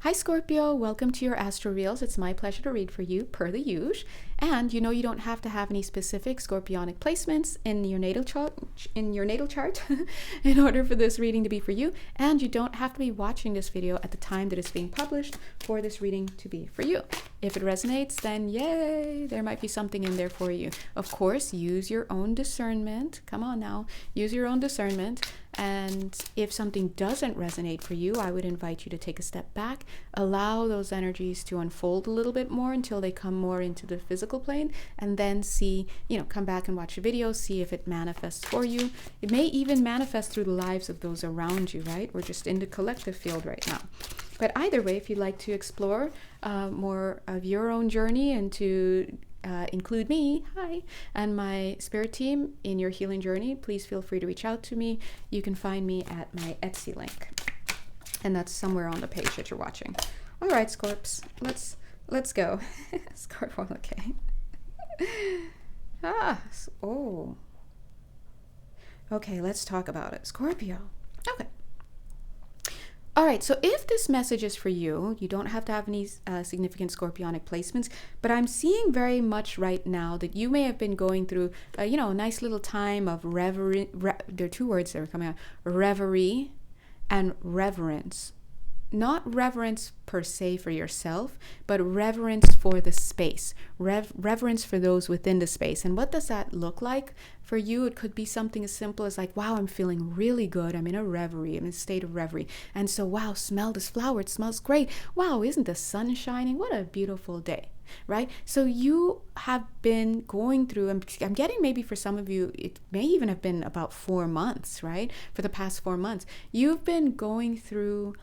Hi Scorpio, welcome to your Astro Reels. It's my pleasure to read for you, per the usual. And you know you don't have to have any specific scorpionic placements in your natal chart in order for this reading to be for you. And you don't have to be watching this video at the time that it's being published for this reading to be for you. If it resonates, then yay, there might be something in there for you. Of course, use your own discernment. Come on now, use your own discernment. And if something doesn't resonate for you, I would invite you to take a step back, allow those energies to unfold a little bit more until they come more into the physical plane, and then see, come back and watch the video, see if it manifests for you. It may even manifest through the lives of those around you, right? We're just in the collective field right now. But either way, if you'd like to explore more of your own journey and to include me, hi, and my spirit team in your healing journey, please feel free to reach out to me. You can find me at my Etsy link, and that's somewhere on the page that you're watching. All right, Scorps, let's go. Scorp, okay. Okay, let's talk about it. Scorpio. Okay. All right, so if this message is for you, you don't have to have any significant scorpionic placements, but I'm seeing very much right now that you may have been going through, a nice little time of reverie. There are two words that are coming out: reverie and reverence. Not reverence per se for yourself, but reverence for the space, reverence for those within the space. And what does that look like for you? It could be something as simple as like, wow, I'm feeling really good. I'm in a reverie. I'm in a state of reverie. And so, wow, smell this flower. It smells great. Wow, isn't the sun shining? What a beautiful day, right? So you have been going through, I'm getting maybe for some of you, it may even have been about 4 months, right? For the past 4 months, you have been going through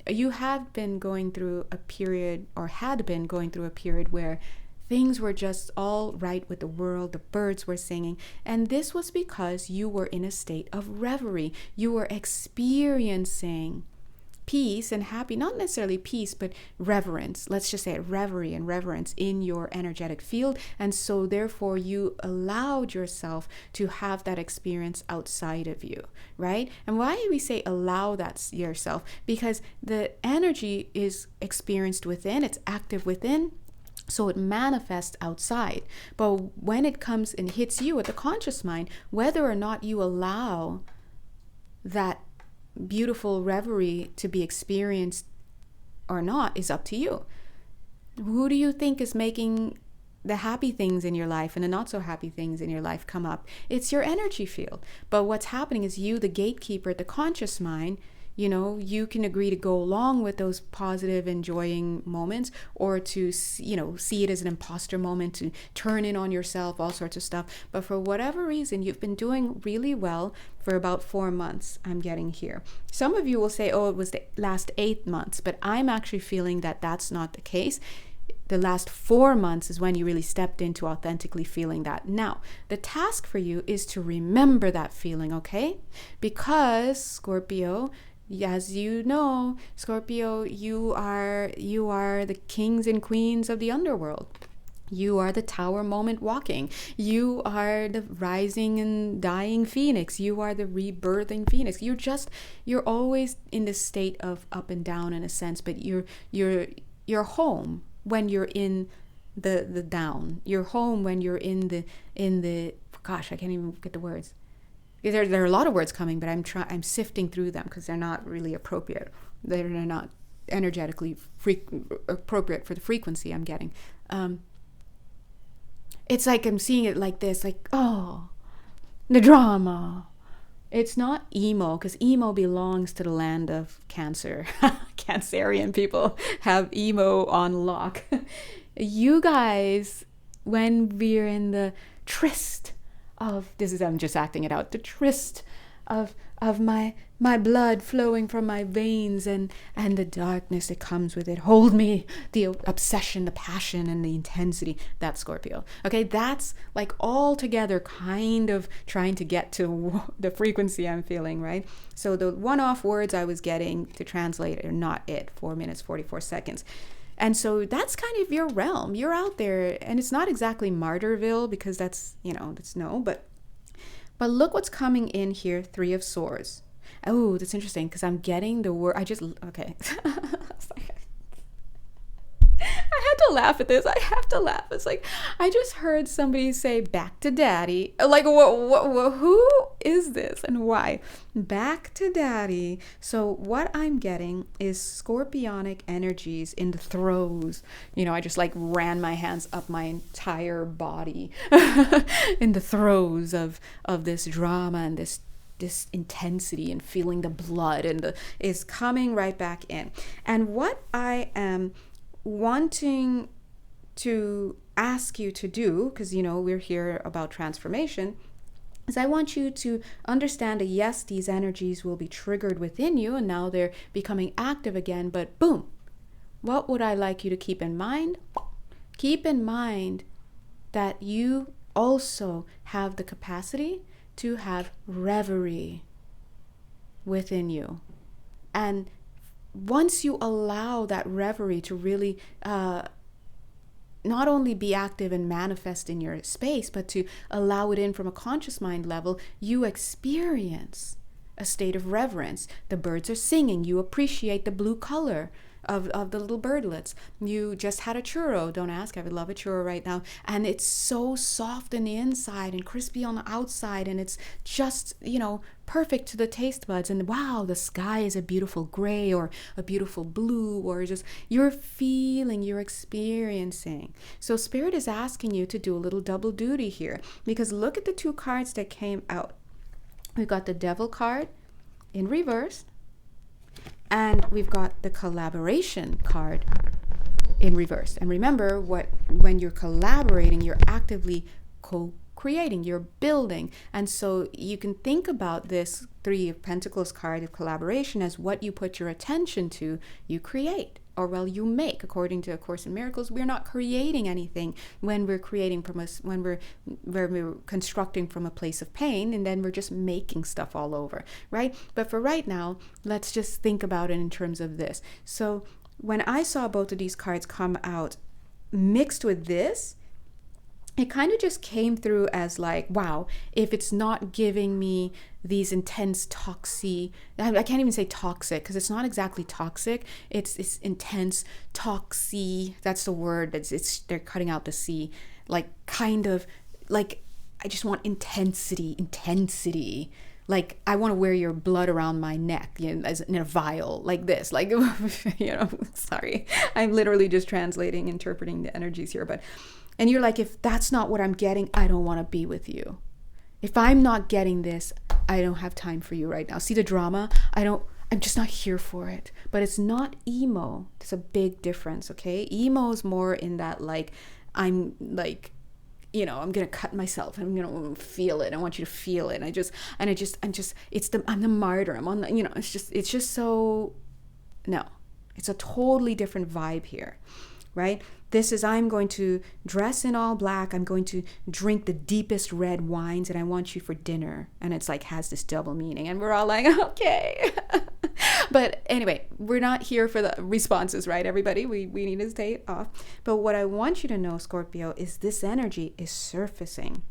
a period, or had been going through a period where things were just all right with the world. The birds were singing. And this was because you were in a state of reverie. You were experiencing peace and happy, not necessarily peace, but reverence. Let's just say it, reverie and reverence in your energetic field. And so therefore you allowed yourself to have that experience outside of you, right? And why do we say allow that yourself? Because the energy is experienced within, it's active within, so it manifests outside. But when it comes and hits you at the conscious mind, whether or not you allow that beautiful reverie to be experienced or not is up to you. Who do you think is making the happy things in your life and the not so happy things in your life come up? It's your energy field. But what's happening is you, the gatekeeper, the conscious mind, you can agree to go along with those positive, enjoying moments, or to, see it as an imposter moment, to turn in on yourself, all sorts of stuff. But for whatever reason, you've been doing really well for about 4 months, I'm getting here. Some of you will say, oh, it was the last 8 months, but I'm actually feeling that that's not the case. The last 4 months is when you really stepped into authentically feeling that. Now, the task for you is to remember that feeling, okay? Because, Scorpio, as you know, Scorpio, you are the kings and queens of the underworld. You are the tower moment walking. You are the rising and dying phoenix. You are the rebirthing phoenix. You're always in this state of up and down in a sense, but you're home when you're in the down. You're home when you're in the gosh, I can't even get the words. There are a lot of words coming, but I'm sifting through them because they're not really appropriate. They're not energetically appropriate for the frequency I'm getting. It's like I'm seeing it like this, like, oh, the drama. It's not emo, because emo belongs to the land of Cancer. Cancerian people have emo on lock. You guys, when we're in the tryst of, I'm just acting it out, the tryst of my blood flowing from my veins and the darkness that comes with it. Hold me, the obsession, the passion, and the intensity. That's Scorpio. Okay, that's like all together kind of trying to get to the frequency I'm feeling, right? So the one-off words I was getting to translate are not it. 4 minutes, 44 seconds. And so that's kind of your realm. You're out there, and it's not exactly Martyrville, because that's no, but look what's coming in here, 3 of Swords. Oh, that's interesting, because I'm getting the word, okay. to laugh at this. I have to laugh. It's like, I just heard somebody say back to daddy. Like, who is this and why? Back to daddy. So what I'm getting is scorpionic energies in the throes. I just like ran my hands up my entire body in the throes of this drama and this intensity and feeling the blood and is coming right back in. And what I am wanting to ask you to do, because we're here about transformation, is I want you to understand that yes, these energies will be triggered within you and now they're becoming active again, but boom, what would I like you to keep in mind? Keep in mind that you also have the capacity to have reverie within you. And once you allow that reverie to really not only be active and manifest in your space, but to allow it in from a conscious mind level, you experience a state of reverence. The birds are singing. You appreciate the blue color of the little birdlets. You just had a churro. Don't ask. I would love a churro right now. And it's so soft on the inside and crispy on the outside. And it's just, perfect to the taste buds. And wow, the sky is a beautiful gray or a beautiful blue, or just you're feeling, you're experiencing. So Spirit is asking you to do a little double duty here, because look at the two cards that came out. We've got the Devil card in reverse, and we've got the Collaboration card in reverse. And remember, when you're collaborating, you're actively co-creating, you're building. And so you can think about this Three of Pentacles card of collaboration as what you put your attention to, you create. Or you make. According to A Course in Miracles, we're not creating anything when we're creating when we're constructing from a place of pain, and then we're just making stuff all over, right? But for right now, let's just think about it in terms of this. So when I saw both of these cards come out mixed with this, it kind of just came through as like, wow, if it's not giving me these intense I can't even say toxic, because it's not exactly toxic. It's intense, toxy. That's the word. They're cutting out the C. Like, kind of, like, I just want intensity. Like, I want to wear your blood around my neck, as in a vial, like this. Like, sorry. I'm literally just interpreting the energies here, but... And you're like, if that's not what I'm getting, I don't want to be with you. If I'm not getting this, I don't have time for you right now. See the drama? I'm just not here for it. But it's not emo. There's a big difference, okay? Emo is more in that, like, I'm like, I'm going to cut myself and I'm going to feel it. I want you to feel it. I'm the martyr. I'm on the, it's just so, no. It's a totally different vibe here, right? This is, I'm going to dress in all black. I'm going to drink the deepest red wines, and I want you for dinner. And it's like, has this double meaning. And we're all like, okay. But anyway, we're not here for the responses, right, everybody? We need to stay off. But what I want you to know, Scorpio, is this energy is surfacing.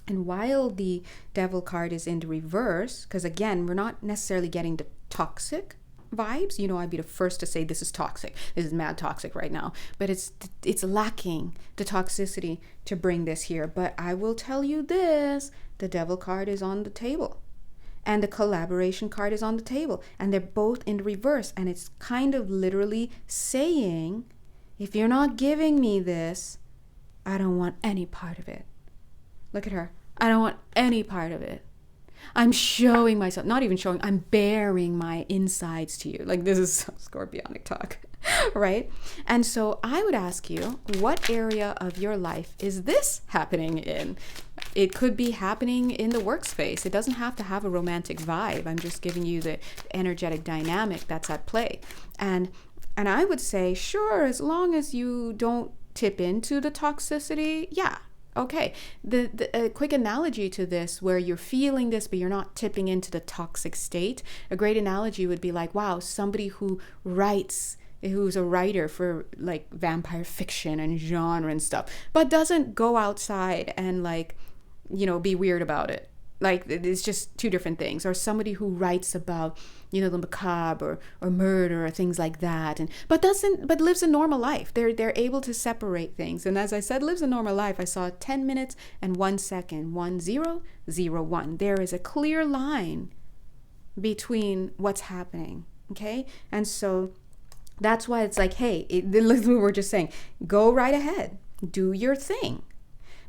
And while the Devil card is in the reverse, because again, we're not necessarily getting the toxic vibes. I'd be the first to say this is toxic. This is mad toxic right now. But it's lacking the toxicity to bring this here. But I will tell you this, the Devil card is on the table. And the Collaboration card is on the table. And they're both in reverse. And it's kind of literally saying, if you're not giving me this, I don't want any part of it. Look at her. I don't want any part of it. I'm showing myself, not even showing, I'm baring my insides to you. Like, this is so scorpionic talk, right? And so I would ask you, what area of your life is this happening in? It could be happening in the workspace. It doesn't have to have a romantic vibe. I'm just giving you the energetic dynamic that's at play. And I would say, sure, as long as you don't tip into the toxicity, yeah. Okay, the quick analogy to this, where you're feeling this, but you're not tipping into the toxic state, a great analogy would be like, wow, somebody who's a writer for like vampire fiction and genre and stuff, but doesn't go outside and like, be weird about it. like it's just two different things. Or somebody who writes about, the macabre or murder or things like that, but lives a normal life. They're able to separate things. And as I said, lives a normal life. I saw 10 minutes and 1 second, 1001. There is a clear line between what's happening. Okay, and so that's why it's like, hey, we were just saying, go right ahead, do your thing.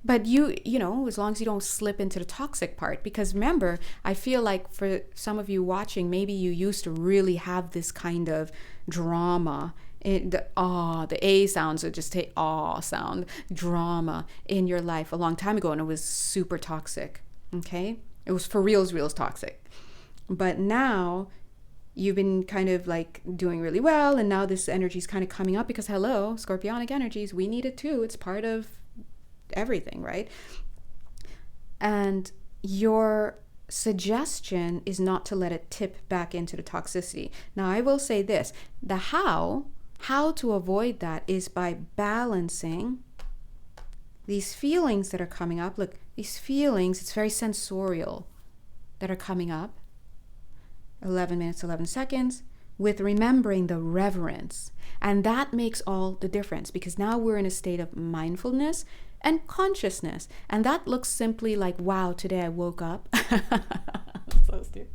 But as long as you don't slip into the toxic part, because remember, I feel like for some of you watching, maybe you used to really have this kind of drama, the A sounds, or just take sound, drama in your life a long time ago, and it was super toxic, okay? It was for reals toxic. But now you've been kind of like doing really well, and now this energy is kind of coming up because, hello, scorpionic energies, we need it too. It's part of everything, right? And your suggestion is not to let it tip back into the toxicity. Now, I will say this, the how to avoid that is by balancing these feelings that are coming up. Look, these feelings, it's very sensorial, that are coming up, 11 minutes, 11 seconds, with remembering the reverence. And that makes all the difference, because now we're in a state of mindfulness and consciousness. And that looks simply like, wow, today I woke up. So stupid.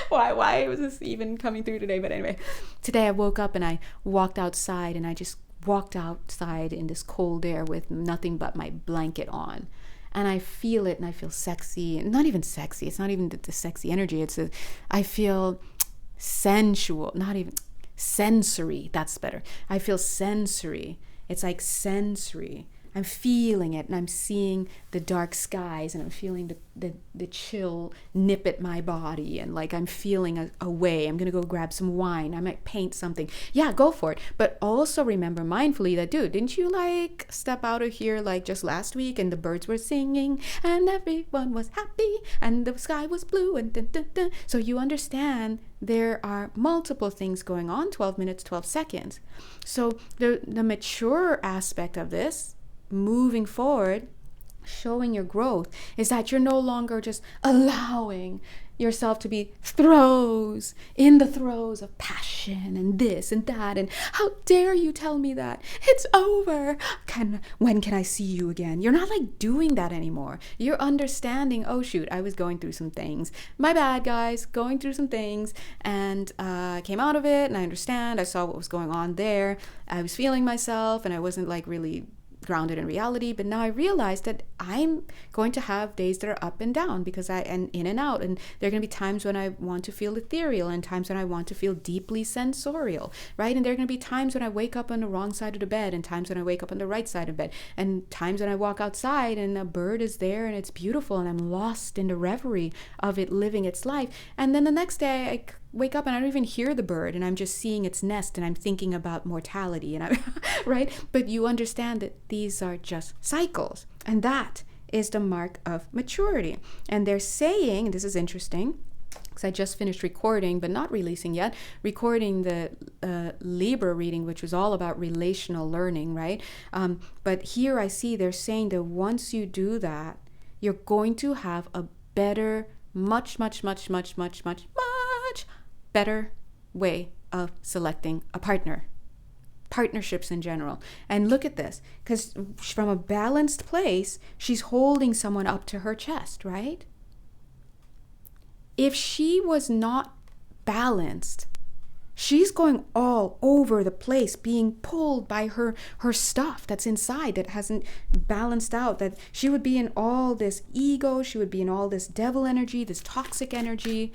Why was this even coming through today? But anyway, today I woke up and I walked outside, and I just walked outside in this cold air with nothing but my blanket on. And I feel it, and I feel sexy. And not even sexy. It's not even the sexy energy. I feel sensual, not even sensory. That's better. I feel sensory. It's like sensory. I'm feeling it, and I'm seeing the dark skies, and I'm feeling the chill nip at my body, and like I'm feeling a way. I'm gonna go grab some wine. I might paint something. Yeah, go for it. But also remember mindfully that, dude, didn't you like step out of here like just last week, and the birds were singing, and everyone was happy, and the sky was blue, and dun, dun, dun. So you understand there are multiple things going on, 12 minutes, 12 seconds. So the mature aspect of this, moving forward, showing your growth, is that you're no longer just allowing yourself to be in the throes of passion and this and that, and how dare you tell me that it's over, when can I see you again? You're not like doing that anymore. You're understanding, oh shoot, I was going through some things, my bad guys, going through some things, and came out of it, and I understand, I saw what was going on there, I was feeling myself, and I wasn't like really grounded in reality. But now I realize that I'm going to have days that are up and down, because and in and out, and there are going to be times when I want to feel ethereal, and times when I want to feel deeply sensorial, right? And there are going to be times when I wake up on the wrong side of the bed, and times when I wake up on the right side of bed, and times when I walk outside and a bird is there and it's beautiful, and I'm lost in the reverie of it living its life. And then the next day I wake up and I don't even hear the bird, and I'm just seeing its nest, and I'm thinking about mortality, and right? But you understand that these are just cycles, and that is the mark of maturity. And they're saying, and this is interesting, because I just finished recording, but not releasing yet, recording the Libra reading, which was all about relational learning, right? But here I see they're saying that once you do that, you're going to have a better, much better way of selecting a partner, partnerships in general. And look at this, because from a balanced place, she's holding someone up to her chest, right? If she was not balanced, she's going all over the place, being pulled by her stuff that's inside that hasn't balanced out, that she would be in all this ego, she would be in all this devil energy, this toxic energy.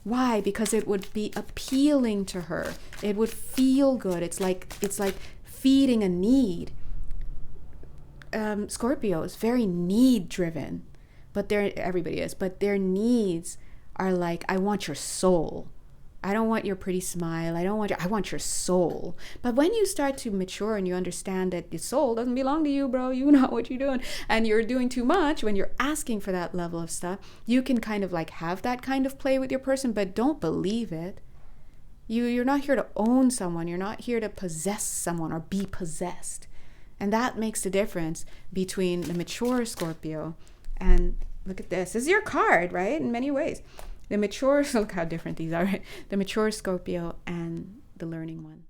Why? Because it would be appealing to her. It would feel good. It's like feeding a need. Scorpio is very need driven, but everybody is. But their needs are like, I want your soul. I don't want your pretty smile. I want your soul. But when you start to mature and you understand that the soul doesn't belong to you, bro, you know what you're doing, and you're doing too much, when you're asking for that level of stuff, you can kind of like have that kind of play with your person, but don't believe it. You're not here to own someone. You're not here to possess someone or be possessed. And that makes the difference between the mature Scorpio and look at this. This is your card, right? In many ways. The mature, look how different these are. The mature Scorpio and the learning one.